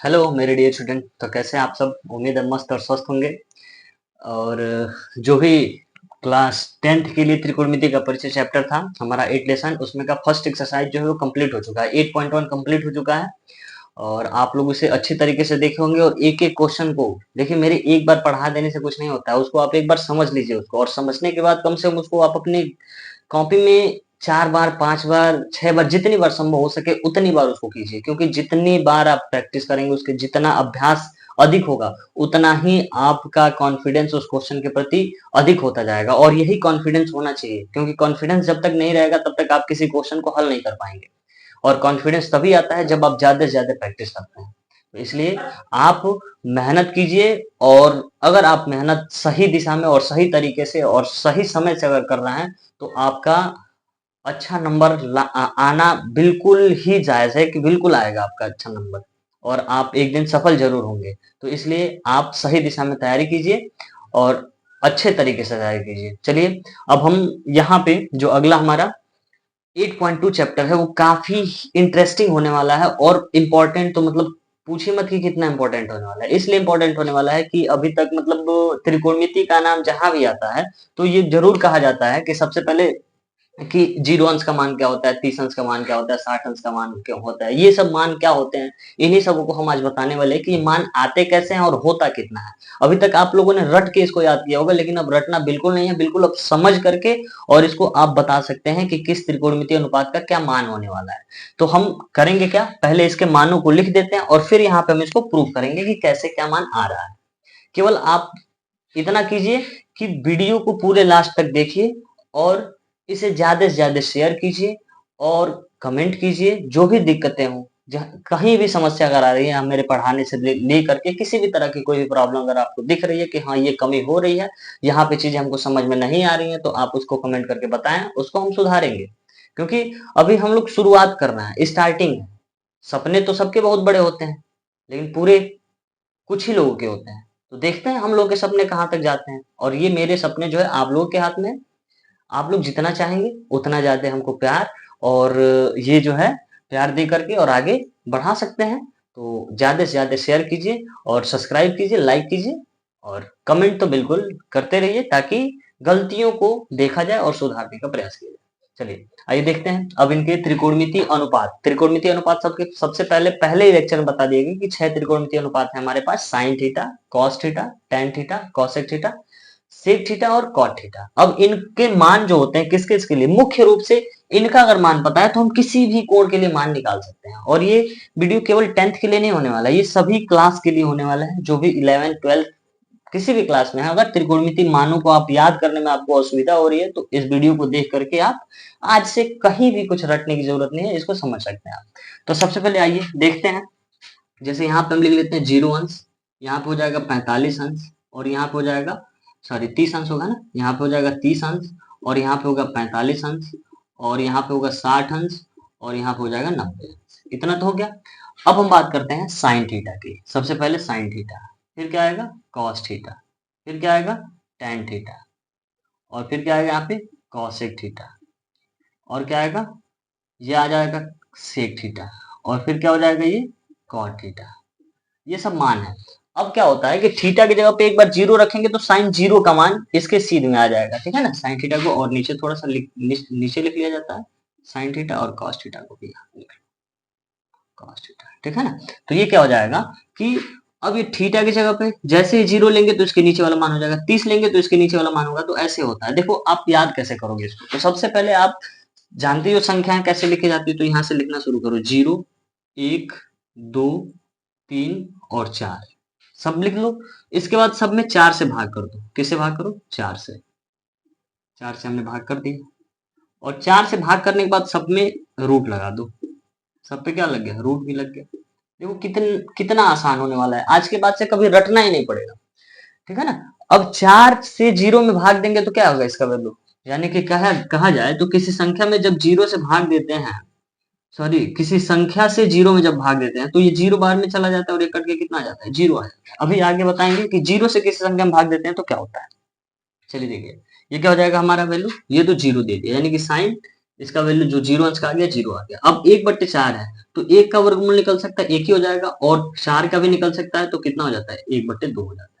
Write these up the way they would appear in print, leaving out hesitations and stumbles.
Hello मेरे dear student. तो कैसे हैं आप सब? उम्मीद है मस्त और स्वस्थ होंगे। और जो भी क्लास 10th के लिए त्रिकोणमिति का परिचय चैप्टर था हमारा 8 लेसन, उसमें का फर्स्ट एक्सरसाइज जो है वो कंप्लीट हो चुका है। 8.1 कंप्लीट हो चुका है और आप लोग उसे अच्छी तरीके से देखे होंगे। और एक एक क्वेश्चन को देखिए, मेरे एक बार पढ़ा देने से कुछ नहीं होता है, उसको आप एक बार समझ लीजिए उसको, और समझने के बाद कम से कम उसको आप अपनी कॉपी में 4 बार 5 बार 6 बार जितनी बार संभव हो सके उतनी बार उसको कीजिए, क्योंकि जितनी बार आप प्रैक्टिस करेंगे, उसके जितना अभ्यास अधिक होगा, उतना ही आपका कॉन्फिडेंस उस क्वेश्चन के प्रति अधिक होता जाएगा। और यही कॉन्फिडेंस होना चाहिए, क्योंकि कॉन्फिडेंस जब तक नहीं रहेगा तब तक आप किसी क्वेश्चन को हल नहीं कर पाएंगे। और कॉन्फिडेंस तभी आता है जब आप ज्यादा से ज्यादा प्रैक्टिस करते हैं। तो इसलिए आप मेहनत कीजिए, और अगर आप मेहनत सही दिशा में और सही तरीके से और सही समय से अगर कर रहे हैं तो आपका अच्छा नंबर आना बिल्कुल ही जायज है, कि बिल्कुल आएगा आपका अच्छा नंबर, और आप एक दिन सफल जरूर होंगे। तो इसलिए आप सही दिशा में तैयारी कीजिए और अच्छे तरीके से तैयारी कीजिए। चलिए, अब हम यहाँ पे जो अगला हमारा 8.2 चैप्टर है वो काफी इंटरेस्टिंग होने वाला है, और इम्पोर्टेंट तो मतलब पूछिए मत कि कितना इंपॉर्टेंट होने वाला है। इसलिए इंपॉर्टेंट होने वाला है कि अभी तक मतलब त्रिकोणमिति का नाम जहां भी आता है तो ये जरूर कहा जाता है कि सबसे पहले कि 0 अंश का मान क्या होता है, 30 अंश का मान क्या होता है, 60 अंश का मान क्या होता है, ये सब मान क्या होते हैं। इन्हीं सबों को हम आज बताने वाले हैं कि ये मान आते कैसे हैं और होता कितना है। अभी तक आप लोगों ने रट के इसको याद किया होगा, लेकिन अब रटना बिल्कुल नहीं है, बिल्कुल अब समझ करके और इसको आप बता सकते हैं कि किस त्रिकोणमितीय अनुपात का क्या मान होने वाला है। तो हम करेंगे क्या, पहले इसके मानों को लिख देते हैं और फिर यहाँ पे हम इसको प्रूव करेंगे कि कैसे क्या मान आ रहा है। केवल आप इतना कीजिए कि वीडियो को पूरे लास्ट तक देखिए, और इसे ज्यादा से ज्यादा शेयर कीजिए और कमेंट कीजिए। जो भी दिक्कतें हो, कहीं भी समस्या अगर आ रही है मेरे पढ़ाने से ले करके किसी भी तरह की कोई भी प्रॉब्लम अगर आपको दिख रही है कि हाँ ये कमी हो रही है, यहाँ पे चीजें हमको समझ में नहीं आ रही है, तो आप उसको कमेंट करके बताएं, उसको हम सुधारेंगे। क्योंकि अभी हम लोग शुरुआत कर रहे हैं, स्टार्टिंग है। सपने तो सबके बहुत बड़े होते हैं, लेकिन पूरे कुछ ही लोगों के होते हैं। तो देखते हैं हम लोग के सपने कहाँ तक जाते हैं, और ये मेरे सपने जो है आप लोगों के हाथ में है। आप लोग जितना चाहेंगे उतना ज्यादा हमको प्यार और ये जो है प्यार दे करके और आगे बढ़ा सकते हैं। तो ज्यादा से ज्यादा शेयर कीजिए और सब्सक्राइब कीजिए, लाइक कीजिए, और कमेंट तो बिल्कुल करते रहिए, ताकि गलतियों को देखा जाए और सुधारने का प्रयास किया जाए। चलिए आइए देखते हैं अब इनके त्रिकोणमितीय अनुपात। त्रिकोणमितीय अनुपात सबके सबसे पहले पहले ही लेक्चर में बता दिए गए कि 6 त्रिकोणमितीय अनुपात है हमारे पास: sine theta, cos theta, tan theta, cosec theta, sec theta और कॉट थीटा। अब इनके मान जो होते हैं किस किस के लिए, मुख्य रूप से इनका अगर मान पता है तो हम किसी भी कोण के लिए मान निकाल सकते हैं। और ये वीडियो केवल 10th के लिए नहीं होने वाला है, ये सभी क्लास के लिए होने वाला है। जो भी 11th 12th किसी भी क्लास में है, अगर त्रिकोणमिति मानों को आप याद करने में आपको असुविधा हो रही है तो इस वीडियो को देख करके आप आज से कहीं भी कुछ रटने की जरूरत नहीं है, इसको समझ सकते हैं आप। तो सबसे पहले आइए देखते हैं। जैसे यहाँ पे हम लिख लेते हैं 0 अंश, यहाँ पे हो जाएगा 45 अंश, और यहाँ पे हो जाएगा, सॉरी 30 अंश होगा ना, यहाँ पे हो जाएगा 30 अंश, और यहाँ पे होगा 45 अंश, और यहाँ पे होगा 60 अंश, और यहाँ पे हो जाएगा 90 अंश। इतना तो हो गया। अब हम बात करते हैं साइन थीटा की। सबसे पहले साइन थीटा, फिर क्या आएगा कॉस थीटा, फिर क्या आएगा टेन थीटा, और फिर क्या आएगा यहाँ पे कॉसेक थीटा, और क्या आएगा ये आ जाएगा सेक थीटा, और फिर क्या हो जाएगा ये कॉट थीटा। ये सब मान है। अब क्या होता है कि थीटा की जगह पे एक बार जीरो रखेंगे तो साइन जीरो का मान इसके सीध में आ जाएगा, ठीक है ना। साइन थीटा को और नीचे थोड़ा सा नीचे लिख लिया जाता है, साइन थीटा, और कॉस थीटा को भी कॉस थीटा, ठीक है ना। तो ये क्या हो जाएगा कि अब ये थीटा की जगह पे जैसे ही जीरो लेंगे तो इसके नीचे वाला मान हो जाएगा, 30 लेंगे तो इसके नीचे वाला मान होगा। तो ऐसे होता है। देखो आप याद कैसे करोगे इसको, तो सबसे पहले आप जानते हो संख्याएं कैसे लिखी जाती है, तो यहां से लिखना शुरू करो। 0, 1, 2, 3 और 4 सब लिख लो। इसके बाद सब में 4 से भाग कर दो। किससे भाग करो? 4 से। 4 से हमने भाग कर दिया, और 4 से भाग करने के बाद सब में रूट लगा दो। सब पे क्या लग गया? रूट भी लग गया। देखो कितना आसान होने वाला है। आज के बाद से कभी रटना ही नहीं पड़ेगा, ठीक है ना। अब 4 से 0 में भाग देंगे तो क्या होगा इसका वैल्यू, यानी कि कहा जाए तो किसी संख्या में जब 0 से भाग देते हैं, सॉरी किसी संख्या से 0 में जब भाग देते हैं तो ये 0 बाहर में चला जाता है और ये कट के कितना आ जाता है? 0 आ जाता है। अभी आगे बताएंगे कि 0 से किसी संख्या में भाग देते हैं तो क्या होता है। चलिए देखिए, ये क्या हो जाएगा हमारा वैल्यू, ये तो 0 दे दिया, यानी कि साइन इसका वैल्यू जो 0 अंश का आ गया 0 आ गया। अब 1/4 है तो 1 का वर्गमूल निकल सकता है 1 ही हो जाएगा, और 4 का भी निकल सकता है तो कितना हो जाता है 1/2 हो जाता है।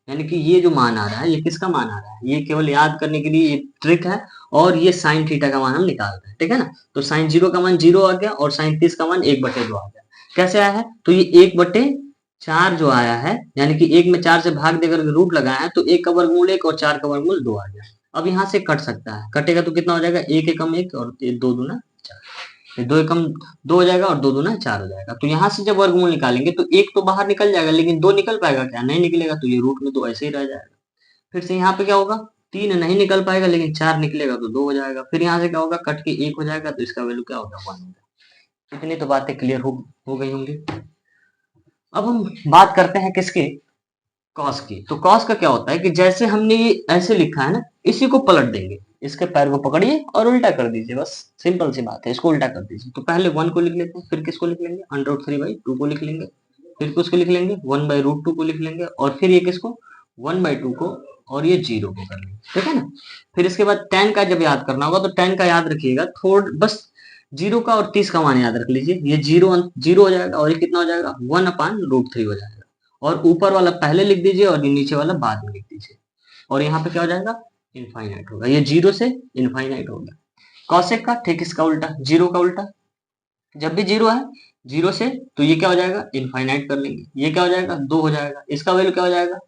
यानी कि ये जो मान आ रहा है ये किसका मान आ रहा है, ये केवल याद करने के लिए ये ट्रिक है, और ये साइन थीटा का मान हम निकाल रहे हैं, ठीक है ना। तो साइन 0 का मान 0 आ गया और साइन 30 का मान 1/2 आ गया। कैसे आया है, तो ये 1/4 जो आया है, यानी कि 1 में 4 से भाग देकर रूट लगाया है, तो 1 का वर्गमूल 1 और 4 का वर्गमूल 2 आ गया। अब यहाँ से कट सकता है, कटेगा तो कितना हो जाएगा 1 एकम 1 और 2 दूना 4, 2 एकम 2 हो जाएगा और 2 दूना 4 हो जाएगा। तो यहाँ से जब वर्गमूल निकालेंगे तो 1 तो बाहर निकल जाएगा, लेकिन 2 निकल पाएगा क्या, नहीं निकलेगा, तो ये रूट में 2 ऐसे ही रह जाएगा। फिर से यहाँ पे क्या होगा, 3 नहीं निकल पाएगा, लेकिन 4 निकलेगा तो 2 हो जाएगा। फिर यहाँ से क्या होगा, कट के 1 हो जाएगा, तो इसका वैल्यू क्या होगा 1 होगा। इतनी तो बातें क्लियर हो गई होंगी। अब हम बात करते हैं किसकी, कॉस की। तो कॉस का क्या होता है कि जैसे हमने ये ऐसे लिखा है ना, इसी को पलट देंगे, इसके पैर को पकड़िए और उल्टा कर दीजिए, बस सिंपल सी बात है, इसको उल्टा कर दीजिए। तो पहले 1 को लिख लेते हैं, फिर किसको लिख लेंगे √3/2 को लिख लेंगे, फिर किसको लिख लेंगे 1/√2 को लिख लेंगे, और फिर ये किसको 1/2 को, और ये 0 को कर लेंगे, ठीक है ना। फिर इसके बाद tan का जब याद करना होगा तो tan का याद रखिएगा, थोड़ा बस 0 का और 30 का मान याद रख लीजिए। ये 0 हो जाएगा और ये कितना हो जाएगा 1/√3 हो जाएगा, और ऊपर वाला पहले लिख दीजिए और ये नीचे वाला बाद में लिख दीजिए, और यहाँ पे क्या हो जाएगा इनफाइनाइट होगा, ये 0 से इनफाइनाइट हो गया। कॉसेक का ठीक इसका उल्टा, 0 का उल्टा, जब भी 0 है 0 से, तो ये क्या हो जाएगा इनफाइनाइट कर लेंगे, ये क्या हो जाएगा 2 हो जाएगा, इसका वैल्यू क्या हो जाएगा,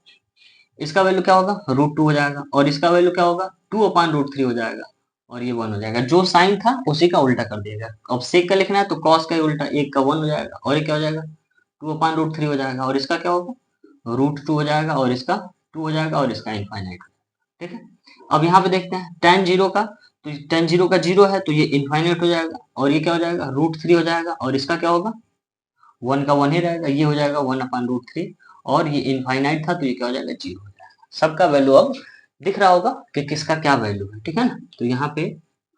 इसका वैल्यू क्या होगा √2 हो जाएगा, और इसका वैल्यू क्या होगा 2/√3 हो जाएगा, और ये 1 हो जाएगा। जो साइन था उसी का उल्टा कर दिएगा। अब सेक का लिखना है तो कॉस का ही उल्टा, 1 का 1 हो जाएगा, और ये क्या हो जाएगा 2/√3 हो जाएगा, और इसका क्या होगा √2 हो जाएगा, और इसका 2 हो जाएगा, और इसका इनफाइनाइट, ठीक है। अब यहाँ पे देखते हैं tan 0 का, तो tan 0 का 0 है तो ये इनफाइनाइट हो जाएगा, और ये क्या हो जाएगा √3 हो जाएगा, और इसका क्या होगा 1 का 1 ही रहेगा, ये हो जाएगा 1/√3, और ये इनफाइनाइट था तो ये क्या हो जाएगा 0 हो जाएगा। सबका वैल्यू अब दिख रहा होगा कि किसका क्या वैल्यू है, ठीक है ना। तो यहाँ पे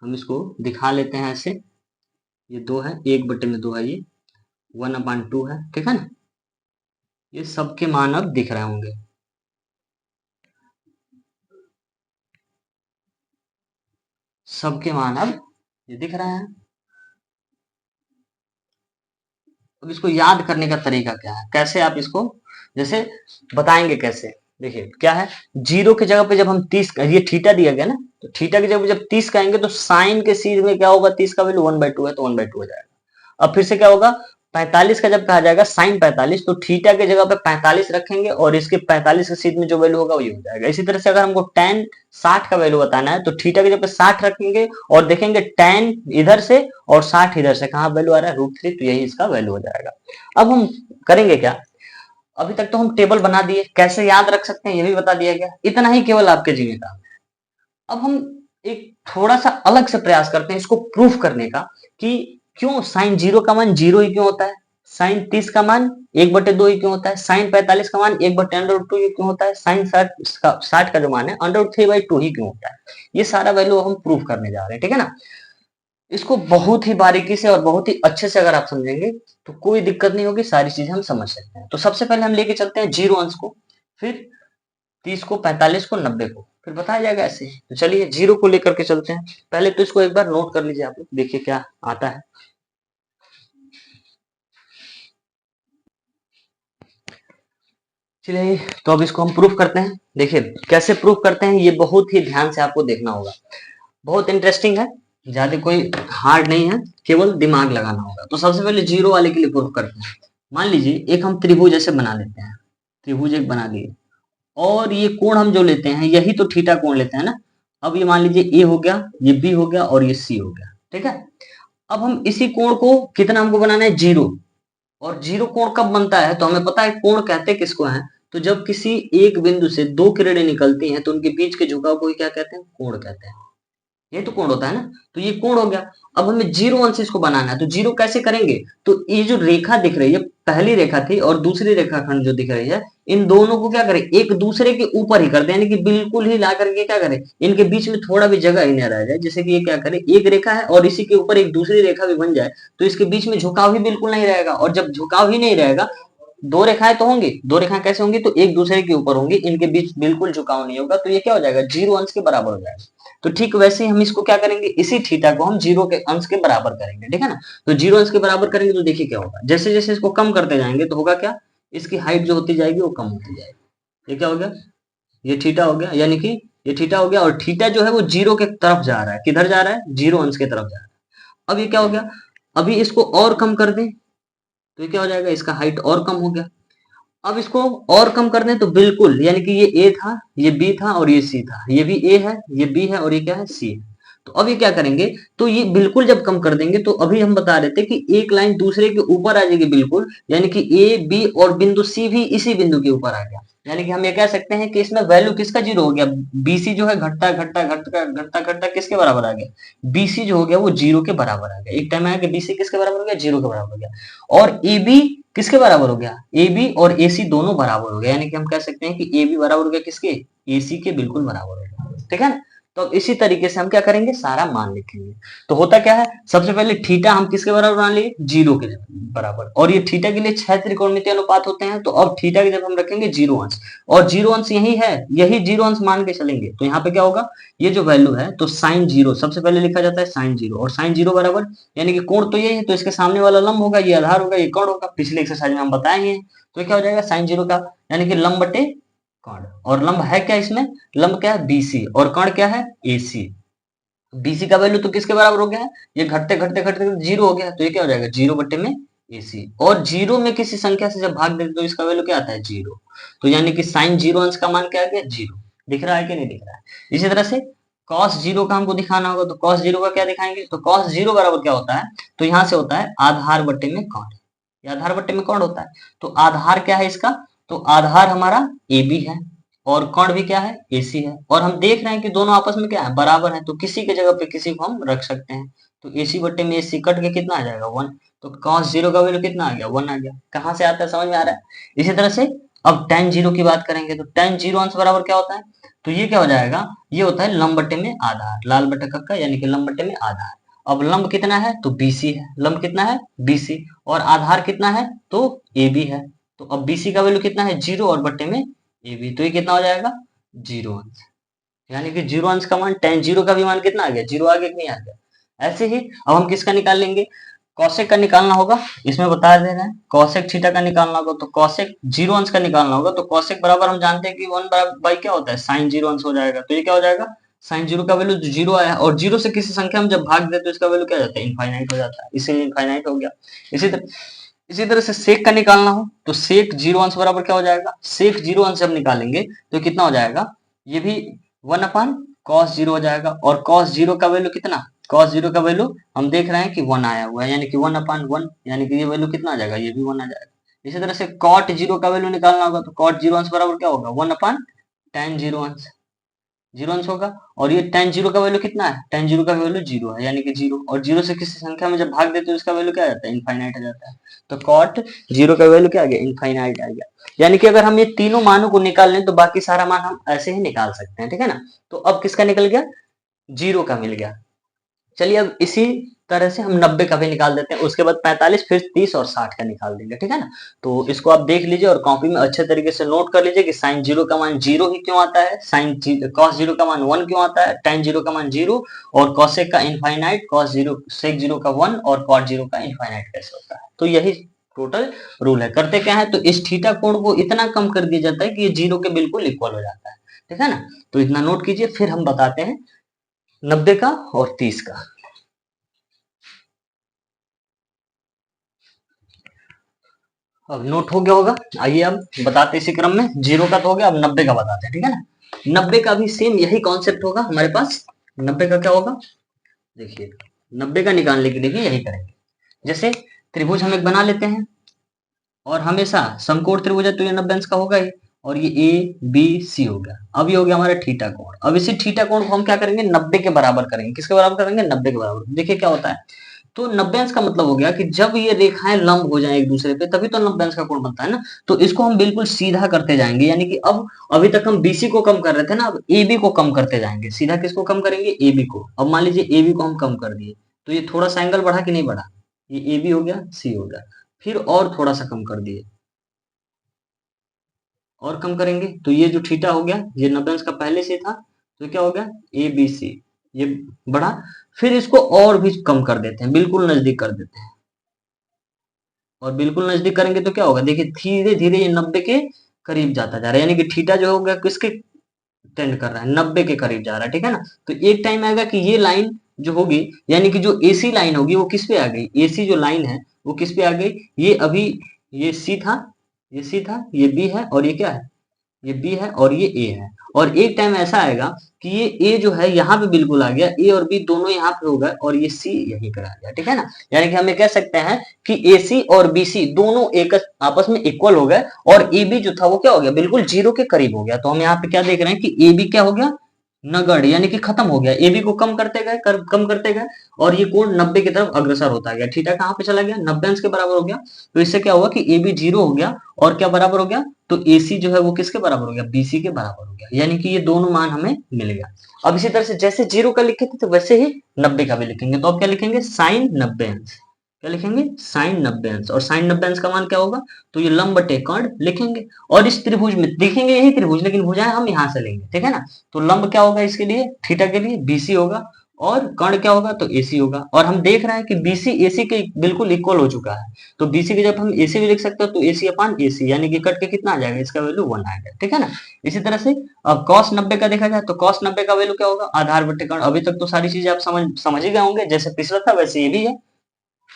हम इसको दिखा लेते हैं ऐसे, ये 2 है, 1/2 है, ये 1/2 है, ठीक है ना। ये सबके मान अब दिख रहे होंगे, सबके मान अब ये दिख रहे हैं। अब इसको याद करने का तरीका क्या है, कैसे आप इसको जैसे बताएंगे कैसे, देखिए क्या है, 0 की जगह पे जब हम 30, ये थीटा दिया गया ना, तो थीटा की जगह पे जब 30 कहेंगे तो साइन के सीध में क्या होगा, 30 का वैल्यू 1/2 है तो 1/2 हो जाएगा। अब फिर से क्या होगा, 45 का जब कहा जाएगा साइन 45, तो थीटा की जगह पे 45 रखेंगे, और इसके 45 के सीध में जो वैल्यू होगा वही हो जाएगा। इसी तरह से अगर हमको tan 60 का वैल्यू बताना है तो थीटा की जगह पे 60 रखेंगे, और देखेंगे tan इधर से और 60 इधर से, कहाँ वैल्यू आ रहा है √3, तो यही इसका वैल्यू हो जाएगा। अब हम करेंगे क्या, अभी तक तो हम टेबल बना दिए, कैसे याद रख सकते हैं ये भी बता दिया गया, इतना ही केवल आपके जीने का। अब हम एक थोड़ा सा अलग से प्रयास करते हैं इसको प्रूफ करने का, कि क्यों साइन 0 का मान 0 ही क्यों होता है, साइन 30 का मान 1/2 ही क्यों होता है, साइन 45 का मान 1/√2 ही क्यों होता है, साइन 60 का जो मान है √3/2 ही क्यों होता है। ये सारा वैल्यू हम प्रूफ करने जा रहे हैं, ठीक है ना। इसको बहुत ही बारीकी से और बहुत ही अच्छे से अगर आप समझेंगे तो कोई दिक्कत नहीं होगी, सारी चीजें हम समझ सकते हैं। तो सबसे पहले हम लेके चलते हैं 0 अंश को, फिर 30 को, 45 को, 90 को, फिर बताया जाएगा ऐसे। तो चलिए 0 को लेकर के चलते हैं। पहले तो इसको एक बार नोट कर लीजिए आप लोग, देखिए क्या आता है। चलिए तो अब इसको हम प्रूफ करते हैं। देखिए कैसे प्रूफ करते हैं, ये बहुत ही ध्यान से आपको देखना होगा, बहुत इंटरेस्टिंग है, ज्यादा कोई हार्ड नहीं है, केवल दिमाग लगाना होगा। तो सबसे पहले 0 वाले के लिए प्रूफ करते हैं। मान लीजिए एक हम त्रिभुज ऐसे बना लेते हैं, त्रिभुज एक बना लिए, और ये कोण हम जो लेते हैं यही तो थीटा कोण लेते हैं ना। अब ये मान लीजिए ए हो गया, ये बी हो गया, और ये सी हो गया, ठीक है। अब हम इसी कोण को कितना हमको बनाना है 0, और 0 कोण कब बनता है, तो हमें पता है कोण कहते किसको है, तो जब किसी एक बिंदु से दो किरणें निकलती हैं तो उनके बीच के झुकाव को क्या कहते हैं, कोण कहते हैं। ये तो कोण होता है ना, तो ये कोण हो गया। अब हमें 0 अंश इसको बनाना है, तो 0 कैसे करेंगे, तो ये जो रेखा दिख रही है, पहली रेखा थी और दूसरी रेखा खंड जो दिख रही है, इन दोनों को क्या करें, एक दूसरे के ऊपर ही कर दें, यानी कि बिल्कुल ही ला करके क्या करें, इनके बीच में थोड़ा भी जगह ही न रह जाए। जैसे कि ये क्या करे, एक रेखा है और इसी के ऊपर एक दूसरी रेखा भी बन जाए, तो इसके बीच में झुकाव ही बिल्कुल नहीं रहेगा, और जब झुकाव ही नहीं रहेगा, दो रेखाएं तो होंगी, दो रेखाएं कैसे होंगी, तो एक दूसरे के ऊपर होंगी, इनके बीच बिल्कुल झुकाव नहीं होगा, तो ये क्या हो जाएगा 0 अंश के बराबर हो जाएगा। तो ठीक वैसे ही हम इसको क्या करेंगे, इसी थीटा को हम जीरो के अंश के बराबर करेंगे, ठीक है ना। तो जीरो अंश के बराबर करेंगे तो देखिए क्या होगा, जैसे जैसे इसको कम करते जाएंगे तो होगा क्या, इसकी हाइट जो होती जाएगी वो कम होती जाएगी। ये क्या हो गया, ये थीटा हो गया, यानी कि ये थीटा हो गया, और थीटा जो है वो जीरो के तरफ जा रहा है, किधर जा रहा है, जीरो अंश के तरफ जा रहा है। अब ये क्या हो गया, अभी इसको और कम कर दें तो ये क्या हो जाएगा, इसका हाइट और कम हो गया। अब इसको और कम कर दें तो बिल्कुल, यानी कि ये ए था, ये बी था और ये सी था, ये भी ए है, ये बी है और ये क्या है, सी है। तो अब ये क्या करेंगे, तो ये बिल्कुल जब कम कर देंगे तो अभी हम बता रहे थे कि एक लाइन दूसरे के ऊपर आ जाएगी बिल्कुल, यानी कि ए बी और बिंदु सी भी इसी बिंदु के ऊपर आ गया। यानी कि हम ये कह सकते हैं कि इसमें वैल्यू किसका जीरो हो गया, बीसी जो है घटता घटता घटता घटता घटता किसके बराबर आ गया, बीसी जो हो गया वो जीरो के बराबर आ गया। एक टाइम आया कि बीसी किसके बराबर हो गया, जीरो के बराबर हो गया। और ए बी किसके बराबर हो गया, ए बी और ए सी दोनों बराबर हो गए, यानी कि हम कह सकते हैं कि ए बी बराबर हो गया किसके, ए सी के बिल्कुल बराबर हो गया, ठीक है ना। तो अब इसी तरीके से हम क्या करेंगे, सारा मान लिखेंगे। तो होता क्या है, सबसे पहले थीटा हम किसके बराबर मान लिए, जीरो के बराबर, और ये थीटा के लिए 6 त्रिकोणमितीय अनुपात होते हैं, तो अब थीटा की जब हम रखेंगे जीरो अंश, और जीरो अंश यही है, यही जीरो अंश मान के चलेंगे, तो यहाँ पे क्या होगा, ये जो वैल्यू है तो साइन जीरो सबसे पहले लिखा जाता है, साइन जीरो, और साइन जीरो बराबर, यानी कि कोण तो ये है तो इसके सामने वाला लंब होगा, ये आधार होगा, ये कोण होगा, पिछले एक्सरसाइज में हम बताए हैं। तो क्या हो जाएगा, साइन जीरो का यानी कि लंब बटे कोण, और लंब है क्या इसमें, लंब क्या है, बीसी, और कोण क्या है, एसी। बीसी का वैल्यू तो किसके बराबर हो गया है, ये घटते घटते घटते जीरो हो गया, तो ये क्या हो जाएगा, जीरो बट्टे में एसी, और जीरो में किसी संख्या से जब भाग देते तो इसका वैल्यू क्या आता है, जीरो। तो यानी कि साइन जीरो अंश का मान क्या आ गया, जीरो। दिख रहा है कि नहीं दिख रहा है। इसी तरह से कॉस जीरो का हमको दिखाना होगा, तो कॉस जीरो का क्या दिखाएंगे, तो कॉस जीरो बराबर क्या होता है, तो यहां से होता है आधार बट्टे में कोण, ये आधार बट्टे में कोण होता है। तो आधार क्या है इसका, तो आधार हमारा ए बी है, और कोण भी क्या है, एसी है, और हम देख रहे हैं कि दोनों आपस में क्या है, बराबर है, तो किसी के जगह पे किसी को हम रख सकते हैं। तो एसी बट्टे में एसी कट के कितना आ जाएगा, वन। तो cos जीरो का वैल्यू कितना आ गया, वन आ गया। कहां से आता है, समझ में आ रहा है। इसी तरह से अब tan जीरो की बात करेंगे, तो tan जीरो अंश बराबर क्या होता है, तो ये क्या हो जाएगा, ये होता है लंब बट्टे में आधार, लाल बट्टे कक्का, यानी कि लंब बट्टे में आधार। अब लंब कितना है, तो बीसी है, लंब कितना है, बीसी, और आधार कितना है, तो ए बी है। तो अब बीसी का वैल्यू कितना है, जीरो, और बट्टे में ए बी, तो ये कितना हो जाएगा, जीरो अंश। यानी कि जीरो अंश का मान, tan जीरो का भी मान कितना आ गया, जीरो आ गया कि नहीं आ गया। ऐसे ही अब हम किसका निकाल लेंगे, कौशिक का निकालना होगा, इसमें बता दे रहे हैं, कौशिक थीटा का निकालना होगा, तो कौशिक जीरो अंश का निकालना होगा, तो कौशिक बराबर हम जानते हैं कि वन बाई क्या होता है, साइन जीरो अंश हो जाएगा। तो ये क्या हो जाएगा, साइन जीरो का वैल्यू जीरो आया, और जीरो से किसी संख्या में जब भाग दे तो इसका वैल्यू क्या जाता है, इनफाइनाइट हो जाता है, इसीलिए इनफाइनाइट हो गया। इसी तरह से सेक का निकालना हो, तो सेक जीरो अंश बराबर क्या हो जाएगा, सेक जीरो अंश जब निकालेंगे तो कितना हो जाएगा, ये भी वन अपान कॉस जीरो हो जाएगा, और कॉस जीरो का वैल्यू कितना, कॉस जीरो का वैल्यू हम देख रहे हैं कि वन आया हुआ है, यानी कि वन अपान वन, यानी कि ये वैल्यू कितना आ जाएगा, ये भी वन आ जाएगा। इसी तरह से कॉट जीरो का वैल्यू निकालना होगा, तो कॉट जीरो अंश बराबर क्या होगा, वन अपान tan जीरो अंश, जीरो अंश होगा। और ये tan जीरो का वैल्यू कितना है, tan जीरो का वैल्यू जीरो है, यानी कि जीरो, और जीरो से किसी संख्या में जब भाग देते तो इसका वैल्यू क्या आ जाता है, इनफाइनाइट आ जाता है। तो कॉट जीरो का वैल्यू क्या आ गया, इनफाइनाइट आ गया। यानी कि अगर हम ये तीनों मानों को निकाल लें तो बाकी सारा मान हम ऐसे ही निकाल सकते हैं, ठीक है ना। तो अब किसका निकल गया, जीरो का मिल गया। चलिए अब इसी तरह से हम 90 का भी निकाल देते हैं, उसके बाद 45, फिर 30 और 60 का निकाल देंगे, ठीक है ना। तो इसको आप देख लीजिए और कॉपी में अच्छे तरीके से नोट कर लीजिए कि साइन जीरो का मान जीरो ही क्यों आता है, साइन कॉस जीरो का मान वन क्यों आता है, tan जीरो का मान जीरो, और कॉसेक का infinite, cos zero sec zero का वन, और कॉट जीरो का इनफाइनाइट कैसे होता है। तो यही टोटल रूल है। करते क्या है, तो इस थीटा कोण को इतना कम कर दिया जाता है कि ये जीरो के बिल्कुल इक्वल हो जाता है, ठीक है ना। तो इतना नोट कीजिए, फिर हम बताते हैं 90 का और 30 का। अब नोट हो गया होगा, आइए अब बताते इसी क्रम में, जीरो का तो हो गया, अब 90 का बताते हैं, ठीक है ना। 90 का भी सेम यही कॉन्सेप्ट होगा हमारे पास। 90 का क्या होगा, देखिए 90 का निकालने के लिए भी यही करेंगे। जैसे त्रिभुज हम एक बना लेते हैं, और हमेशा समकोण त्रिभुज है तो ये 90 अंश का होगा ही, और ये ए बी सी हो गया। अब ये हो गया हमारा थीटा कोण। अब इसी थीटा कोण को हम क्या करेंगे, 90 के बराबर करेंगे। किसके बराबर करेंगे, 90 के बराबर। देखिए क्या होता है, तो 90 अंश का मतलब हो गया कि जब ये रेखाएं लंब हो जाएं एक दूसरे पे तभी तो 90 अंश का कोण बनता है ना। तो इसको हम बिल्कुल सीधा करते जाएंगे, यानी कि अब अभी तक हम बीसी को कम कर रहे थे ना, अब ए बी को कम करते जाएंगे। सीधा किसको कम करेंगे, ए बी को। अब मान लीजिए ए बी को हम कम कर दिए, तो ये थोड़ा सा एंगल बढ़ा कि नहीं बढ़ा, ये ए बी हो गया, सी हो गया। फिर और थोड़ा सा कम कर दिए, और कम करेंगे तो ये जो थीटा हो गया, ये 90 अंश का पहले से था, तो क्या हो गया, ए बी सी। ये बढ़ा, फिर इसको और भी कम कर देते हैं, बिल्कुल नजदीक कर देते हैं। और बिल्कुल नजदीक करेंगे तो क्या होगा, देखिए धीरे धीरे ये 90 के करीब जाता जा रहा है, यानी कि थीटा जो हो गया किसके टेंड कर रहा है, 90 के करीब जा रहा है, ठीक है ना। तो एक टाइम आएगा कि ये लाइन जो होगी, यानी कि जो एसी लाइन होगी वो किस पे आ गई, एसी जो लाइन है वो किस पे आ गई, ये अभी ये सी था, ये सी था, ये बी है, और ये क्या है, ये बी है, और ये ए है। और एक टाइम ऐसा आएगा कि ये ए जो है यहाँ पे बिल्कुल आ गया, ए और बी दोनों यहाँ पे हो गए, और ये सी यहीं पर आ गया, ठीक है ना। यानी कि हम ये कह सकते हैं कि ए सी और बी सी दोनों एक आपस में इक्वल हो गए, और ए बी जो था वो क्या हो गया, बिल्कुल जीरो के करीब हो गया। तो हम यहाँ पे क्या देख रहे हैं कि ए बी क्या हो गया, नगण्य, यानी कि खत्म हो गया, ए बी को कम करते गए, कम करते गए, और ये कोण 90 की तरफ अग्रसर होता गया। थीटा कहाँ पे चला गया, 90 अंश के बराबर हो गया। तो इससे क्या हुआ कि ए बी जीरो हो गया, और क्या बराबर हो गया, तो AC जो है वो किसके बराबर हो गया, BC के बराबर हो गया, यानी कि ये दोनों मान हमें मिल गया। अब इसी तरह से जैसे जीरो का लिखे थे तो वैसे ही 90 का भी लिखेंगे। तो अब क्या लिखेंगे, साइन 90 अंश, क्या लिखेंगे, साइन 90 अंश। और साइन 90 अंश का मान क्या होगा, तो ये लंब बटे कर्ण लिखेंगे। और इस त्रिभुज में देखेंगे यही त्रिभुज, लेकिन भुजाएं हम यहाँ से लेंगे, ठीक है ना। तो लंब क्या होगा इसके लिए, थीटा के लिए BC होगा, और कर्ण क्या होगा, तो AC होगा। और हम देख रहे हैं कि BC AC के बिल्कुल इक्वल हो चुका है, तो BC की जब हम AC भी लिख सकते हो तो AC अपान AC, यानी कि कट के कितना आ जाएगा, इसका वैल्यू 1 आएगा, ठीक है ना। इसी तरह से अब cos 90 का देखा जाए तो cos 90 का वैल्यू क्या होगा, आधार बटे कर्ण। अभी तक तो सारी चीजें आप समझ ही गए होंगे, जैसे पिछला था वैसे ये भी है।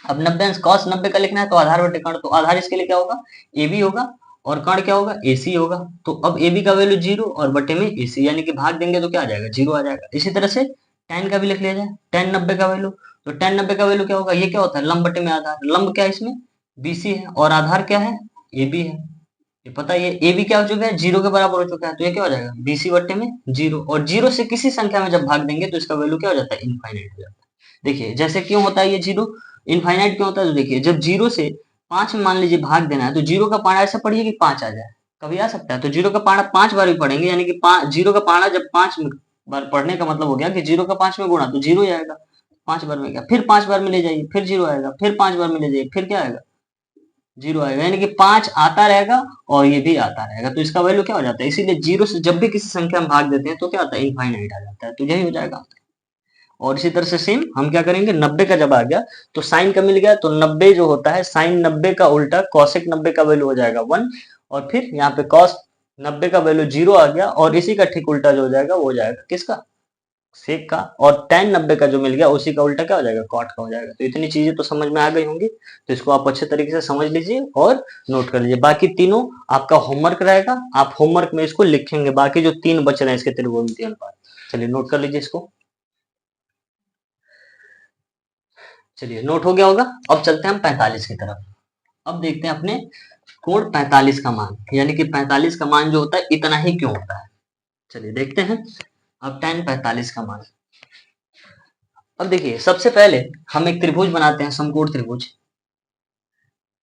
अब 90 अंश cos 90 का लिखना है तो आधार बटे कर्ण, तो आधार इसके लिए क्या होगा, AB होगा, और कर्ण क्या होगा, AC होगा। तो अब AB का वैल्यू जीरो और बटे में AC, यानी कि भाग देंगे तो क्या आ जाएगा, जीरो आ जाएगा। इसी तरह से tan का भी लिख लिया जाए, tan 90 का वैल्यू, तो tan 90 का वैल्यू क्या होगा, ये क्या होता है, लंब बटे में आधार, लंब क्या है इसमें, BC है, और आधार क्या है, AB है। ये पता है, ये AB क्या हो चुका है, जीरो के बराबर हो चुका है, तो ये क्या हो जाएगा, BC बटे में जीरो, और जीरो से किसी संख्या में जब भाग देंगे तो इसका वैल्यू क्या हो जाता है, इनफाइनाइट हो जाता है। देखिए जैसे क्यों होता है ये जीरो इनफाइनाइट क्यों होता है, तो देखिए जब जीरो से 5 में मान लीजिए भाग देना है, तो जीरो का पाना ऐसा पढ़िए कि 5 आ जाए, कभी आ सकता है। तो जीरो का पाना 5 बार भी पढ़ेंगे, यानी कि जीरो का पाना जब 5 बार पढ़ने का मतलब हो गया कि जीरो का 5 में गुणा, तो जीरो ही आएगा। 5 बार में क्या, फिर 5 बार में ले जाइए, फिर जीरो आएगा, फिर 5 बार में ले जाइए, फिर क्या आएगा, जीरो आएगा, यानी कि 5 आता रहेगा और ये भी आता रहेगा। तो इसका वैल्यू क्या हो जाता है, इसीलिए जीरो से जब भी किसी संख्या में भाग देते हैं तो क्या आता है, इनफाइनाइट आ जाता है, तो यही हो जाएगा। और इसी तरह से सेम हम क्या करेंगे, 90 का जब आ गया तो साइन का मिल गया, तो 90 जो होता है साइन 90 का उल्टा कॉसेक 90 का वैल्यू हो जाएगा 1, और फिर यहाँ पे कॉस 90 का वैल्यू जीरो आ गया, और इसी का ठीक उल्टा जो हो जाएगा वो हो जाएगा किसका, सेक का। और tan 90 का जो मिल गया उसी का उल्टा क्या हो जाएगा, कॉट का हो जाएगा। तो इतनी चीजें तो समझ में आ गई होंगी, तो इसको आप अच्छे तरीके से समझ लीजिए और नोट कर लीजिए। बाकी तीनों आपका होमवर्क रहेगा, आप होमवर्क में इसको लिखेंगे, बाकी जो 3 बच रहे हैं इसके त्रिकोणमितीय अनुपात, चलिए नोट कर लीजिए इसको। चलिए नोट हो गया होगा। अब चलते हैं हम 45 की तरफ। अब देखते हैं अपने कोण 45 का मान, यानी कि 45 का मान जो होता है इतना ही क्यों होता है, चलिए देखते हैं। अब tan 45 का मान, अब देखिए सबसे पहले हम एक त्रिभुज बनाते हैं, समकोण त्रिभुज।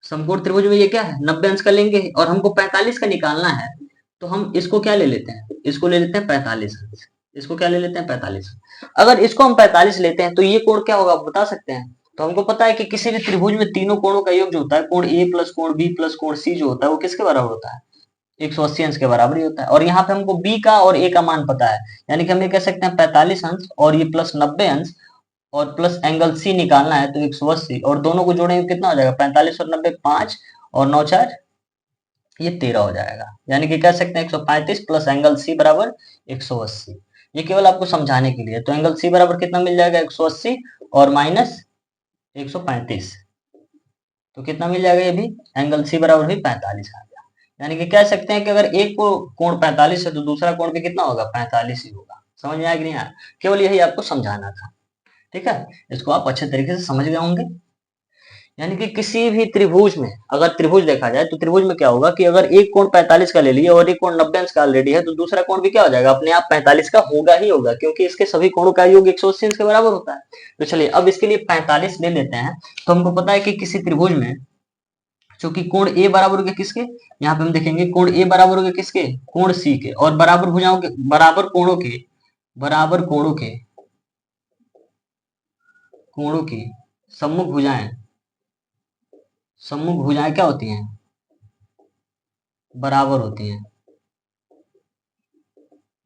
समकोण त्रिभुज में ये क्या है, 90 अंश का लेंगे, और हमको 45 का निकालना है, तो हम इसको क्या ले लेते हैं, इसको ले लेते हैं 45 अंश। इसको क्या ले लेते हैं, 45। अगर इसको हम 45 लेते हैं तो ये कोण क्या होगा, आप बता सकते हैं। तो हमको पता है कि किसी भी त्रिभुज में तीनों कोणों का योग जो होता है, कोण ए प्लस कोण बी प्लस कोण सी जो होता है वो किसके बराबर होता है, 180 अंश के बराबर ही होता है। और यहाँ पे हमको बी का और ए का मान पता है, यानी कि हम ये कह सकते हैं 45 अंश और ये प्लस 90 अंश, और प्लस एंगल सी निकालना है तो 180, और दोनों को जोड़ेंगे कितना हो जाएगा, 45 और 90 5, और 9 4 ये 13 हो जाएगा। यानी कि कह सकते हैं 135 प्लस एंगल सी बराबर 180। ये केवल आपको समझाने के लिए। तो एंगल सी बराबर कितना मिल जाएगा, 180 और माइनस 135, तो कितना मिल जाएगा, ये भी एंगल सी बराबर भी 45 आ गया। यानी कि कह सकते हैं कि अगर एक को कोण 45 है तो दूसरा कोण भी कितना होगा, 45 ही होगा। समझ में आया कि नहीं आया, केवल यही आपको समझाना था, ठीक है। इसको आप अच्छे तरीके से समझ गए होंगे। यानी कि किसी भी त्रिभुज में अगर त्रिभुज देखा जाए तो त्रिभुज में क्या होगा कि अगर एक कोण 45 का ले लिया और एक कोण 90 अंश का ऑलरेडी है, तो दूसरा कोण भी क्या हो जाएगा, अपने आप 45 का होगा ही होगा, क्योंकि इसके सभी कोणों का योग 180 अंश के बराबर होता है। तो चलिए अब इसके लिए 45 ले लेते हैं। तो हमको पता है कि किसी त्रिभुज में चूंकि कोण ए बराबर हो गया किसके, यहाँ पे हम देखेंगे कोण ए बराबर हो गया किसके, कोण सी के, और बराबर भुजाओं के, बराबर कोणों की सम्मुख भुजाएं क्या होती हैं, बराबर होती हैं,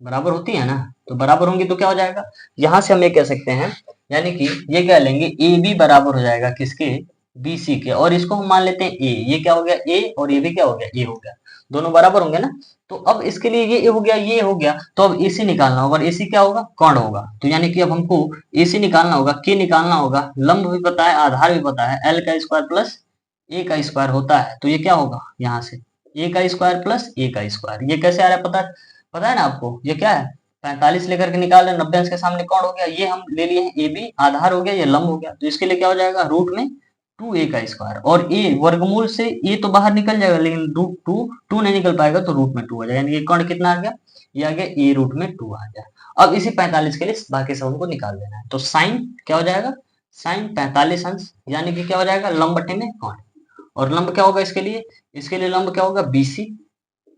बराबर होती है ना। तो बराबर होंगे तो क्या हो जाएगा, यहां से हम ये कह सकते हैं, यानी कि ये क्या लेंगे, ए बी बराबर हो जाएगा किसके, बी सी के, और इसको हम मान लेते हैं ए, ये क्या हो गया ए, और ये भी क्या हो गया ए हो गया, दोनों बराबर होंगे ना। तो अब इसके लिए ये हो गया, ये हो गया, तो अब एसी निकालना होगा, और एसी क्या होगा, कौन होगा, तो यानी कि अब हमको एसी निकालना होगा, के निकालना होगा, लंब भी पता है, आधार भी पता है, एल का स्क्वायर प्लस ए का स्क्वायर होता है, तो ये क्या होगा यहाँ से ए का स्क्वायर प्लस ए का स्क्वायर, ये कैसे आ रहा है पता, पता है ना आपको, ये क्या है 45 लेकर के निकाल रहे, 90 अंश के सामने कौन हो गया, ये हम ले लिए हैं ए बी, आधार हो गया, ये लंब हो गया, तो इसके लिए क्या हो जाएगा, रूट में 2a का स्क्वायर, और a वर्गमूल से a तो बाहर निकल जाएगा, लेकिन रूट टू नहीं निकल पाएगा, तो रूट में 2 आ जाएगा, यानी कि कौन कितना आ गया, ये आ गया a रूट में 2 आ गया। अब इसी 45 के लिए बाकी सब हमको निकाल देना है, तो साइन क्या हो जाएगा, साइन 45 अंश, यानी कि क्या हो जाएगा, लंब बटे में कौन, और लंब क्या होगा इसके लिए लंब क्या होगा, बीसी,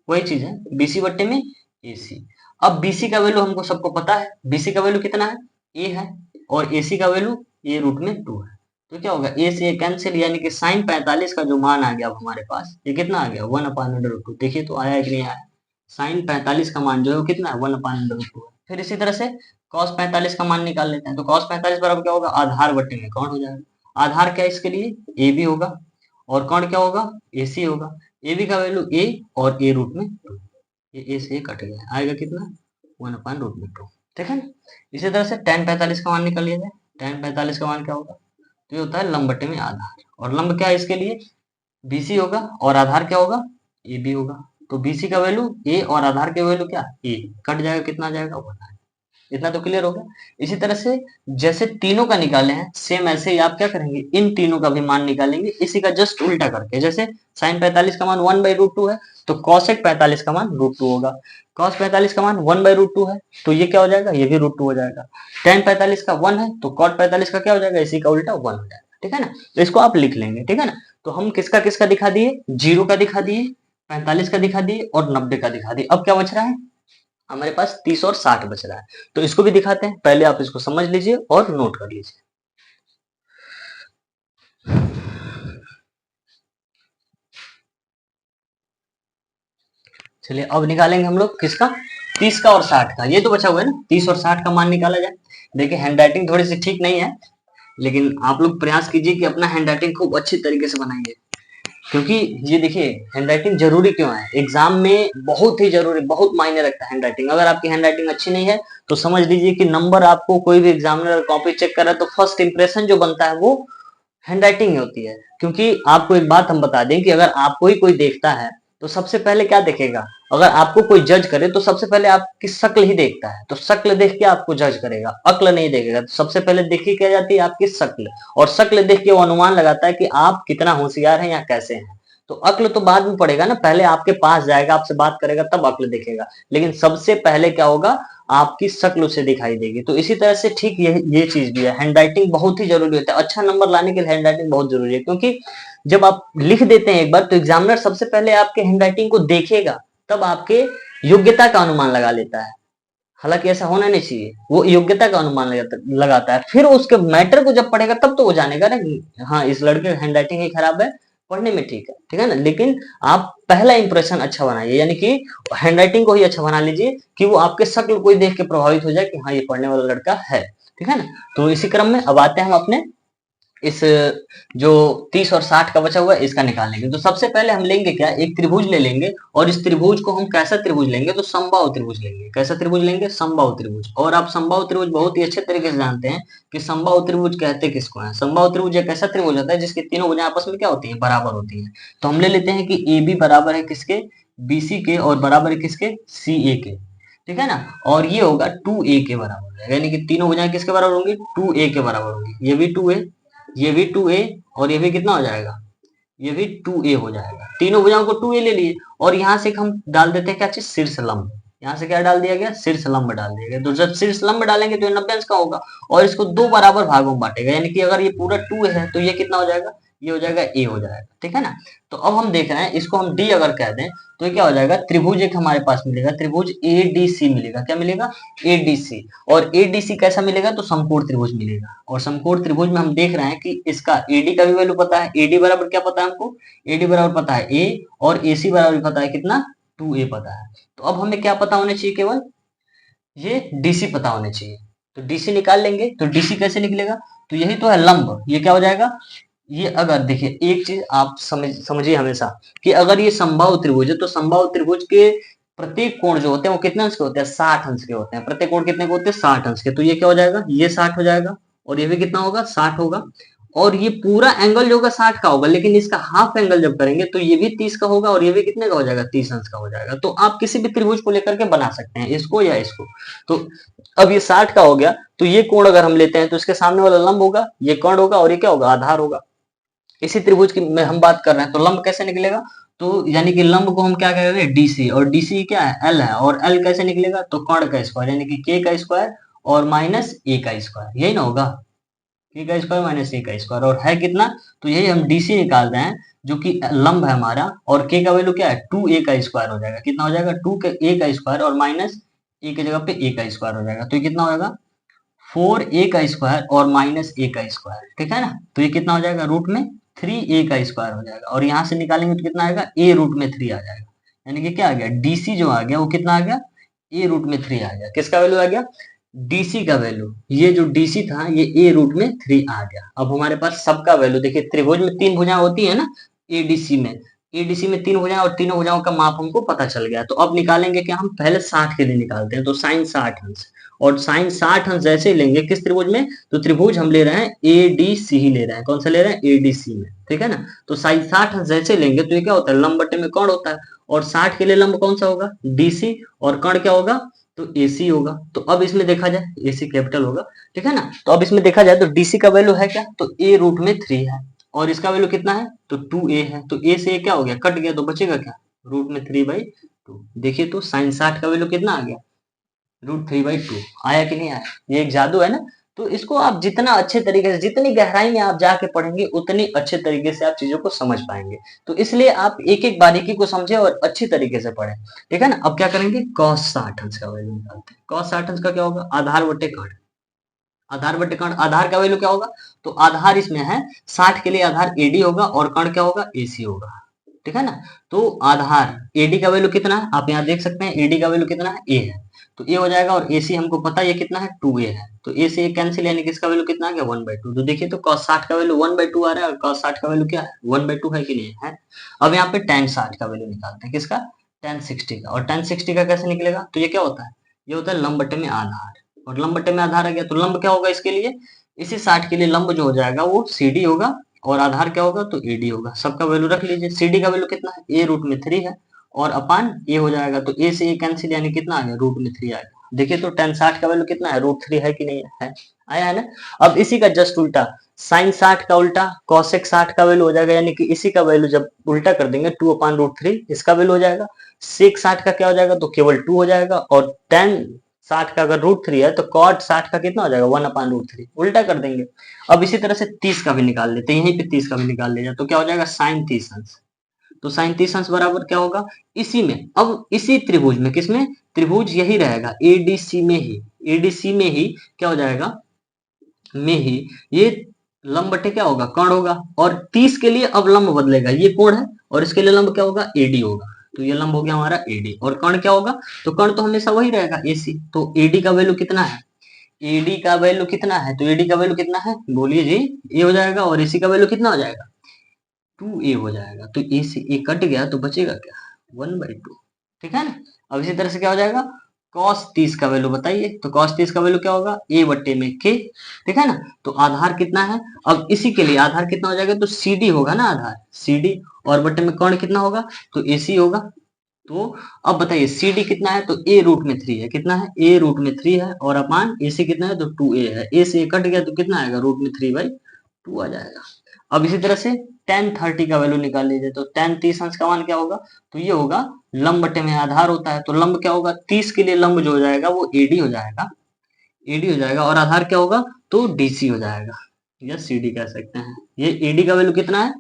वही चीज है, बीसी बट्टे में एसी। अब बीसी का वैल्यू हमको सबको पता है, बीसी का वैल्यू कितना है, ए है, और एसी का वैल्यू ए रूट में 2 है, तो क्या होगा ए से कैंसिल, यानी कि साइन 45 का जो मान आ गया अब हमारे पास, ये कितना आ गया 1/√2, देखिए तो आया है कि नहीं आया, साइन 45 का मान जो है वो कितना है 1/√2 है। फिर इसी तरह से कॉस 45 का मान निकाल लेते हैं, तो कॉस 45 बराबर क्या होगा, आधार बट्टे में कौन हो जाएगा, आधार क्या है इसके लिए ए बी होगा, और कौन क्या होगा, ए सी होगा, ए बी का वैल्यू ए, और ए रूट में 2, ये ए से कट गया, आएगा कितना 1/√2, ठीक है ना। इसी तरह से tan 45 का मान निकाल लिया जाए, tan 45 का मान क्या होगा, तो ये होता है लंब बटे में आधार, और लंब क्या है इसके लिए बीसी होगा, और आधार क्या होगा ए बी होगा, तो बीसी का वैल्यू ए, और आधार के वैल्यू क्या ए, कट जाएगा, कितना आ जाएगा 1, इतना तो क्लियर हो गया। इसी तरह से जैसे तीनों का निकाले हैं, सेम ऐसे ही आप क्या करेंगे, इन तीनों का भी मान निकालेंगे, इसी का जस्ट उल्टा करके, जैसे साइन 45 का मान 1/√2 है, तो कॉसेक 45 का मान √2 होगा, कॉस 45 का मान 1/√2 है, तो ये क्या हो जाएगा, ये भी √2 हो जाएगा, tan 45 का 1 है, तो cot 45 का क्या हो जाएगा, इसी का उल्टा 1 हो जाएगा, ठीक है ना। तो इसको आप लिख लेंगे, ठीक है ना। तो हम किसका किसका दिखा दिए, 0 का दिखा दिए, 45 का दिखा दिए, और 90 का दिखा दिए। अब क्या बच रहा है हमारे पास, 30 और 60 बच रहा है, तो इसको भी दिखाते हैं, पहले आप इसको समझ लीजिए और नोट कर लीजिए। चलिए अब निकालेंगे हम लोग किसका, 30 का और 60 का, ये तो बचा हुआ है ना, 30 और 60 का मान निकाला जाए। देखिए हैंड राइटिंग थोड़ी सी ठीक नहीं है, लेकिन आप लोग प्रयास कीजिए कि अपना हैंड राइटिंग खूब अच्छी तरीके से बनाइए, क्योंकि ये देखिए हैंड राइटिंग जरूरी क्यों है, एग्जाम में बहुत ही जरूरी, बहुत मायने रखता है हैंड राइटिंग। अगर आपकी हैंड राइटिंग अच्छी नहीं है तो समझ लीजिए कि नंबर आपको कोई भी एग्जामिनर कॉपी चेक कर रहा है तो फर्स्ट इंप्रेशन जो बनता है वो हैंड राइटिंग ही होती है। क्योंकि आपको एक बात हम बता दें कि अगर आपको ही कोई देखता है तो सबसे पहले क्या देखेगा, अगर आपको कोई जज करे तो सबसे पहले आपकी शक्ल ही देखता है, तो शक्ल देख के आपको जज करेगा, अक्ल नहीं देखेगा। तो सबसे पहले देखी क्या जाती है आपकी शक्ल, और शक्ल देख के वो अनुमान लगाता है कि आप कितना होशियार हैं या कैसे हैं। तो अक्ल तो बाद में पड़ेगा ना, पहले आपके पास जाएगा, आपसे बात करेगा, तब अक्ल देखेगा, लेकिन सबसे पहले क्या होगा, आपकी शक्ल उसे दिखाई देगी। तो इसी तरह से ठीक ये चीज भी है, हैंड राइटिंग बहुत ही जरूरी होता है, अच्छा नंबर लाने के लिए हैंड राइटिंग बहुत जरूरी है, क्योंकि जब आप लिख देते हैं एक बार तो एग्जामिनर सबसे पहले आपके हैंड राइटिंग को देखेगा, तब आपके योग्यता का अनुमान लगा लेता है। हालांकि ऐसा होना नहीं चाहिए, वो योग्यता का अनुमान लगाता है, फिर उसके मैटर को जब पढ़ेगा तब तो वो जानेगा ना, हाँ इस लड़के की हैंड राइटिंग ही खराब है, पढ़ने में ठीक है ना। लेकिन आप पहला इंप्रेशन अच्छा बनाइए, यानी कि हैंड राइटिंग को ही अच्छा बना लीजिए कि वो आपके शक्ल को देख के प्रभावित हो जाए कि हाँ ये पढ़ने वाला लड़का है, ठीक है ना। तो इसी क्रम में अब आते हैं हम अपने इस जो 30 और 60 का बचा हुआ है इसका निकालेंगे। तो सबसे पहले हम लेंगे क्या, एक त्रिभुज ले लेंगे, और इस त्रिभुज को हम कैसा त्रिभुज लेंगे, तो समबाहु त्रिभुज लेंगे। कैसा त्रिभुज लेंगे, समबाहु त्रिभुज। और आप समबाहु त्रिभुज बहुत ही अच्छे तरीके से जानते हैं कि समबाहु त्रिभुज कहते किसको है। समबाहु त्रिभुज एक ऐसा त्रिभुज होता है जिसकी तीनों भुजाएं आपस में क्या होती है, बराबर होती है। तो हम ले लेते हैं कि ए बी बराबर है किसके, बीसी के, और बराबर है किसके, सी ए के, ठीक है ना। और ये होगा 2a के बराबर है, यानी कि तीनों भुजाएं किसके बराबर होंगी, 2a के बराबर होंगी। ये भी 2a, ये भी 2a, और ये भी कितना हो जाएगा, ये भी 2a हो जाएगा। तीनों भुजाओं को 2a ले लिए, और यहाँ से हम डाल देते हैं क्या चीज, शीर्ष लंब। यहाँ से क्या डाल दिया गया, शीर्ष लंब डाल दिया गया। तो जब शीर्ष लंब डालेंगे तो ये 90 अंश का होगा, और इसको दो बराबर भागों में बांटेगा, यानी कि अगर ये पूरा 2 है तो ये कितना हो जाएगा, ये हो जाएगा a हो जाएगा, ठीक है ना। तो अब हम देख रहे हैं इसको हम d अगर कह दें तो ये क्या हो जाएगा, त्रिभुज एक हमारे पास मिलेगा, त्रिभुज ADC मिलेगा। क्या मिलेगा, ADC। और ADC कैसा मिलेगा, तो समकोण त्रिभुज मिलेगा। और समकोण त्रिभुज में हम देख रहे हैं कि इसका AD का भी वैल्यू पता है, AD बराबर क्या पता है हमको, AD बराबर पता है A, और AC बराबर पता है कितना, 2A पता है। तो अब हमें क्या पता होना चाहिए, केवल ये डीसी पता होने चाहिए। तो डीसी निकाल लेंगे, तो डीसी कैसे निकलेगा, तो यही तो है लंब, ये क्या हो जाएगा, ये अगर देखिए एक चीज आप समझिए हमेशा कि अगर ये समबाहु त्रिभुज है तो समबाहु त्रिभुज के प्रत्येक कोण जो होते हैं वो कितने अंश के होते हैं, 60 अंश के होते हैं। प्रत्येक कोण कितने के होते हैं, 60 अंश के। तो ये क्या हो जाएगा, ये 60 हो जाएगा और ये भी कितना होगा, 60 होगा। और ये पूरा एंगल जो होगा 60 का होगा, लेकिन इसका हाफ एंगल जब करेंगे तो ये भी 30 का होगा और ये भी कितने का हो जाएगा, 30 अंश का हो जाएगा। तो आप किसी भी त्रिभुज को लेकर के बना सकते हैं, इसको या इसको। तो अब ये 60 का हो गया, तो ये कोण अगर हम लेते हैं तो इसके सामने वाला लंब होगा, ये कर्ण होगा और ये क्या होगा, आधार होगा। इसी त्रिभुज की में हम बात कर रहे हैं, तो लंब कैसे निकलेगा, तो यानी कि लंब को हम क्या कहेंगे, डीसी, और डीसी क्या है, एल है, और एल कैसे निकलेगा, तो कर्ण का स्क्वायर यानी कि के का स्क्वायर और माइनस ए का स्क्वायर, यही ना होगा, के का स्क्वायर माइनस ए का स्क्वायर, और है कितना, तो यही हम डीसी निकाल रहे हैं जो कि लंब है हमारा, और के का वैल्यू क्या है, 2a का स्क्वायर हो जाएगा, कितना हो जाएगा, 2a का स्क्वायर और माइनस ए की जगह पे ए का स्क्वायर हो जाएगा, तो ये कितना हो जाएगा, 4a का स्क्वायर और माइनस ए का स्क्वायर, ठीक है ना। तो ये कितना हो जाएगा, रूट में 3a का स्क्वायर हो जाएगा, और यहाँ से निकालेंगे तो कितना आएगा, a रूट में 3 आ जाएगा। यानी कि क्या आ गया, डीसी जो आ गया वो कितना आ गया, a रूट में 3 आ गया। किसका वैल्यू आ गया, डीसी का वैल्यू, ये जो डीसी था ये a रूट में 3 आ गया। अब हमारे पास सबका वैल्यू देखिए, त्रिभुज में 3 भुजाएं होती है ना, एडीसी में, एडीसी में 3 भुजाएं और तीनों भुजाओं का माप हमको पता चल गया। तो अब निकालेंगे कि हम पहले 60 के लिए निकालते हैं, तो साइन 60 अंश, और साइन 60 अंश जैसे ही लेंगे किस त्रिभुज में, तो त्रिभुज हम ले रहे हैं एडीसी ही ले रहे हैं, कौन सा ले रहे हैं, एडीसी में, ठीक है ना। तो साइन 60 अंश जैसे लेंगे तो ये क्या होता है, लंब बटे में कर्ण होता है, और 60 के लिए लंब कौन सा होगा, डीसी, और कर्ण क्या होगा, तो एसी होगा। तो अब इसमें देखा जाए, एसी कैपिटल होगा, ठीक है ना। तो अब इसमें देखा जाए तो डीसी का वैल्यू है क्या, तो ए रूट में 3 है, और इसका वैल्यू कितना है, तो 2a है। तो a से a क्या हो गया, कट गया, तो बचेगा क्या, रूट में 3/2। देखिए तो साइन 60 का वैल्यू कितना आ गया, √3/2 आया कि नहीं आया, ये एक जादू है ना। तो इसको आप जितना अच्छे तरीके से, जितनी गहराई में आप जाके पढ़ेंगे उतनी अच्छे तरीके से आप चीजों को समझ पाएंगे। तो इसलिए आप एक एक बारीकी को समझे और अच्छी तरीके से पढ़ें, ठीक है ना। अब क्या करेंगे, cos 60 अंश का वैल्यू निकालते हैं। cos 60 अंश का क्या होगा, आधार बटे कर्ण, आधार बटे कर्ण, आधार का वैल्यू क्या होगा, तो आधार इसमें है 60 के लिए आधार एडी होगा और कर्ण क्या होगा, एसी होगा, ठीक है ना। तो आधार एडी का वैल्यू कितना है, आप यहाँ देख सकते हैं, एडी का वैल्यू कितना है, ए है, तो ए हो जाएगा, और एसी हमको पता है ये कितना है, 2a है, तो ए से ए कैंसिल, यानी कि इसका वैल्यू कितना आ गया, 1/2। तो देखिए तो cos 60 का वैल्यू 1/2 आ रहा है, और cos 60 का वैल्यू क्या है, 1/2 है कि नहीं है। अब यहाँ पे tan 60 का वैल्यू निकालते हैं, किसका, tan 60 का, और tan 60 का कैसे निकलेगा, तो ये क्या होता है, ये होता है लंब बटे में आधार, और लंब बटे में आधार आ गया, तो लंब क्या होगा इसके लिए, इसी 60 के लिए लंब जो हो जाएगा वो CD होगा, और आधार क्या होगा, तो AD होगा। सबका वैल्यू रख लीजिए, CD का वैल्यू कितना है, a रूट में 3 है, और अपान a हो जाएगा, तो a से a कैंसिल, यानी कितना आ गया, रूट में 3 आएगा। देखिए तो tan 60 का वैल्यू कितना है, √3 है कि नहीं है, आया है ना। अब इसी का जस्ट उल्टा, साइन 60 का उल्टा cosec 60 का वैल्यू हो जाएगा, यानी कि इसी का वैल्यू जब उल्टा कर देंगे 2/√3 इसका वैल्यू हो जाएगा। sec 60 का क्या हो जाएगा, तो केवल 2 हो जाएगा, और tan 60 का अगर √3 है तो cot 60 का कितना हो जाएगा, 1/√3, उल्टा कर देंगे। अब इसी तरह से 30 का भी निकाल लेते हैं, यहीं पे 30 का भी निकाल लिया तो क्या हो जाएगा, साइन 30 अंश। तो साइन 30 अंश बराबर क्या होगा, इसी में, अब इसी त्रिभुज में, किसमें, त्रिभुज यही रहेगा एडीसी में ही, एडीसी में ही क्या हो जाएगा, में ही ये लंब बटे क्या होगा, कर्ण होगा, और 30 के लिए अब लंब बदलेगा, ये कोण है और इसके लिए लंब क्या होगा, एडी होगा। तो ये लंब हो गया हमारा एडी, और कर्ण क्या होगा, तो कर्ण तो हमेशा वही रहेगा एसी। तो एडी का वैल्यू कितना है, एडी का वैल्यू कितना है, तो एडी का वैल्यू कितना है, बोलिए जी, ए हो जाएगा, और एसी का वैल्यू कितना हो जाएगा, 2a हो जाएगा। तो ए से ए कट गया तो बचेगा क्या, 1/2, ठीक है ना। अब इसी तरह से क्या हो जाएगा, cos 30 का वैल्यू बताइए, तो cos 30 का वैल्यू क्या होगा, a बट्टे में k, ठीक है ना। तो आधार कितना है, अब इसी के लिए आधार कितना हो जाएगा, तो CD होगा ना, आधार CD, और बट्टे में कर्ण कितना होगा, तो AC होगा। तो अब बताइए CD कितना है, तो a रूट में 3 है, कितना है, a रूट में 3 है, और अपान AC कितना है, तो 2a है, a से a कट गया तो कितना आएगा, रूट में 3/2 आ जाएगा। अब इसी तरह से tan 30 का वैल्यू निकाल लीजिए, तो tan 30 अंश का मान क्या होगा, तो ये होगा लंब बटे में आधार होता है, तो लंब क्या होगा, 30 के लिए लंब जो हो जाएगा वो एडी हो जाएगा, एडी हो जाएगा, और आधार क्या होगा, तो डीसी हो जाएगा, या सीडी कह सकते हैं। ये एडी का वैल्यू कितना है,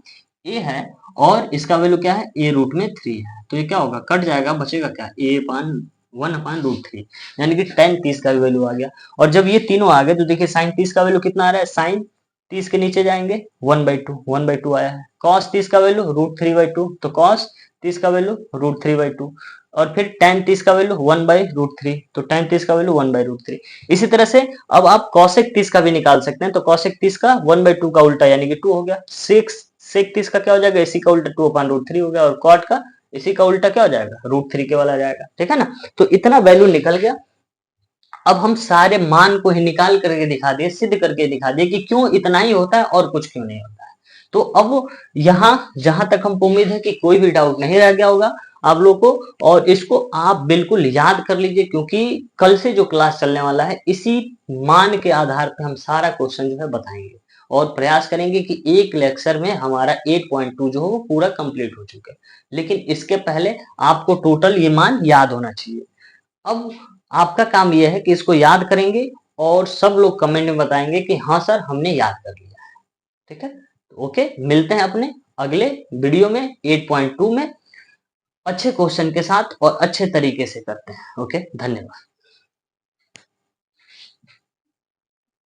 ए है, और इसका वैल्यू क्या है, ए रूट में 3 है, तो ये क्या होगा, कट जाएगा, बचेगा क्या, a/1/√3, यानी कि tan 30 का भी वैल्यू आ गया। और जब ये तीनों आ गए तो देखिए साइन 30 का वैल्यू कितना आ रहा है, साइन 30 के नीचे जाएंगे 1/2 आया है। cos 30 का वैल्यू √3/2, तो cos 30 का वैल्यू √3/2। और फिर tan 30 का वैल्यू 1/√3, तो tan 30 का वैल्यू 1/√3। इसी तरह से अब आप cosec 30 का भी निकाल सकते हैं, तो cosec 30 का 1/2 का उल्टा यानी कि 2 हो गया। sec 30 का क्या हो जाएगा, इसी का उल्टा 2/√3 हो गया, और cot का इसी का उल्टा क्या हो जाएगा, √3 के वाला जाएगा, ठीक है ना। तो इतना वैल्यू निकल गया। अब हम सारे मान को ही निकाल करके दिखा दिए, सिद्ध करके दिखा दिए कि क्यों इतना ही होता है और कुछ क्यों नहीं होता है। तो अब यहाँ जहां तक हमको उम्मीद है कि कोई भी डाउट नहीं रह गया होगा आप लोग को, और इसको आप बिल्कुल याद कर लीजिए, क्योंकि कल से जो क्लास चलने वाला है इसी मान के आधार पर हम सारा क्वेश्चन जो है बताएंगे, और प्रयास करेंगे कि एक लेक्चर में हमारा 8.2 जो हो वो पूरा कंप्लीट हो चुके। लेकिन इसके पहले आपको टोटल ये मान याद होना चाहिए। अब आपका काम यह है कि इसको याद करेंगे और सब लोग कमेंट में बताएंगे कि हाँ सर हमने याद कर लिया है, ठीक है। ओके, मिलते हैं अपने अगले वीडियो में 8.2 में अच्छे क्वेश्चन के साथ और अच्छे तरीके से करते हैं। ओके, धन्यवाद।